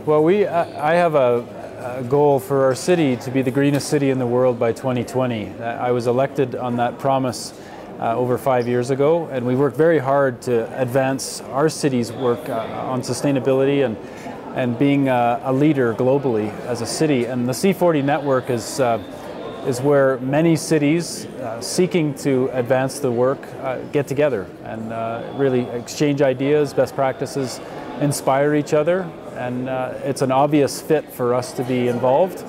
Well, I have a goal for our city to be the greenest city in the world by 2020. I was elected on that promise over 5 years ago, and we worked very hard to advance our city's work on sustainability and being a leader globally as a city. And the C40 network is where many cities seeking to advance the work get together and really exchange ideas, best practices, inspire each other. And it's an obvious fit for us to be involved.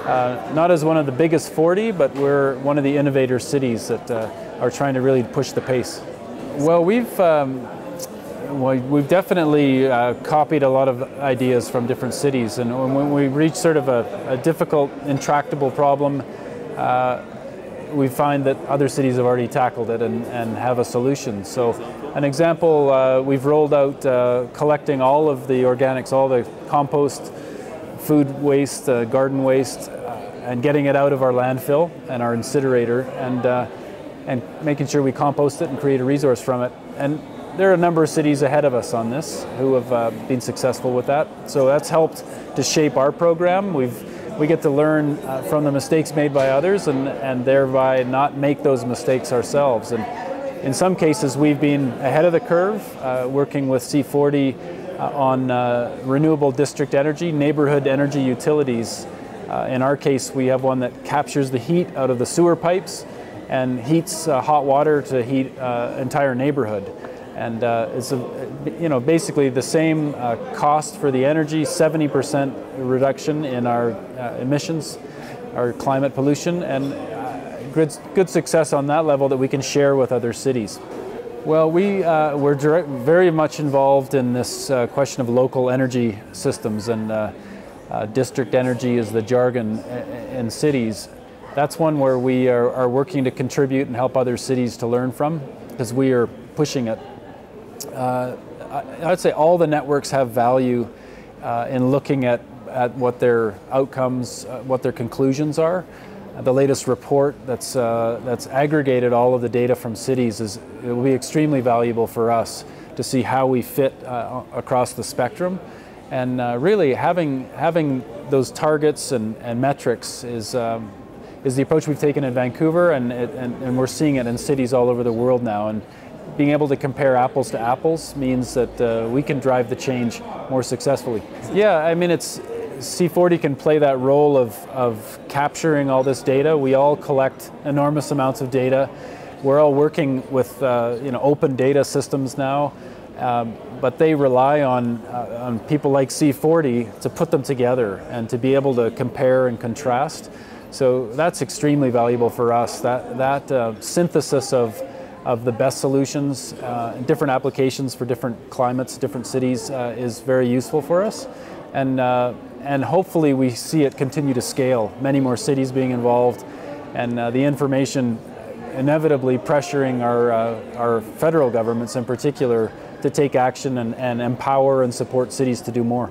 Not as one of the biggest 40, but we're one of the innovator cities that are trying to really push the pace. Well, we've definitely copied a lot of ideas from different cities, and when we reach sort of a difficult, intractable problem, we find that other cities have already tackled it and have a solution. So an example, we've rolled out collecting all of the organics, all the compost, food waste, garden waste, and getting it out of our landfill and our incinerator, and making sure we compost it and create a resource from it. And there are a number of cities ahead of us on this who have been successful with that. So that's helped to shape our program. We get to learn from the mistakes made by others and thereby not make those mistakes ourselves. And in some cases, we've been ahead of the curve, working with C40 on renewable district energy, neighborhood energy utilities. In our case, we have one that captures the heat out of the sewer pipes and heats hot water to heat entire neighborhood. And it's basically the same cost for the energy, 70% reduction in our emissions, our climate pollution, and good success on that level that we can share with other cities. Well, we're very much involved in this question of local energy systems, and district energy is the jargon in cities. That's one where we are working to contribute and help other cities to learn from, because we are pushing it. I'd say all the networks have value in looking at what their outcomes, what their conclusions are. The latest report that's aggregated all of the data from cities it will be extremely valuable for us to see how we fit across the spectrum. And really having those targets and metrics is the approach we've taken in Vancouver, and we're seeing it in cities all over the world now. And being able to compare apples to apples means that we can drive the change more successfully. Yeah, I mean, C40 can play that role of capturing all this data. We all collect enormous amounts of data. We're all working with open data systems now, but they rely on people like C40 to put them together and to be able to compare and contrast. So that's extremely valuable for us. That synthesis of the best solutions, different applications for different climates, different cities is very useful for us. And hopefully we see it continue to scale, many more cities being involved, and the information inevitably pressuring our federal governments in particular to take action and empower and support cities to do more.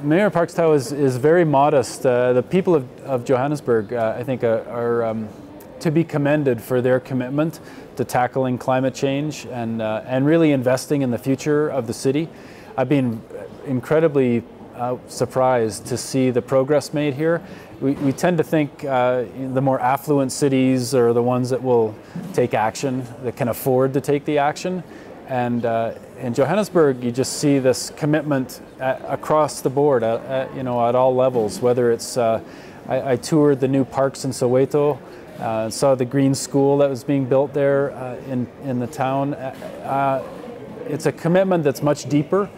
Mayor Parkstow is very modest. The people of Johannesburg, I think, are to be commended for their commitment to tackling climate change and really investing in the future of the city. I've been incredibly surprised to see the progress made here. We tend to think the more affluent cities are the ones that will take action, that can afford to take the action. And in Johannesburg, you just see this commitment across the board, at all levels. Whether it's, I toured the new parks in Soweto, saw the green school that was being built there in the town. It's a commitment that's much deeper,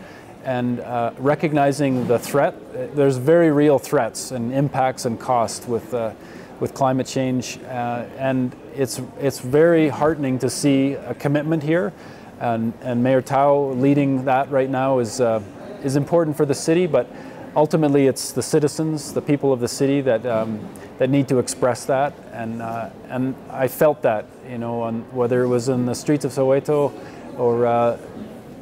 and recognizing the threat. There's very real threats and impacts and cost with climate change, and it's very heartening to see a commitment here. And Mayor Tao leading that right now is important for the city, but ultimately it's the citizens, the people of the city that need to express that, and I felt that, whether it was in the streets of Soweto or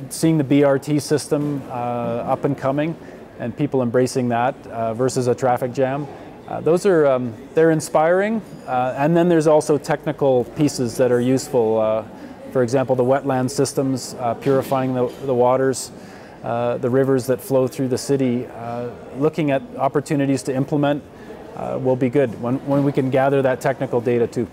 seeing the BRT system up and coming, and people embracing that versus a traffic jam. Those are they're inspiring, and then there's also technical pieces that are useful. For example, the wetland systems, purifying the waters, the rivers that flow through the city. looking at opportunities to implement will be good when we can gather that technical data too.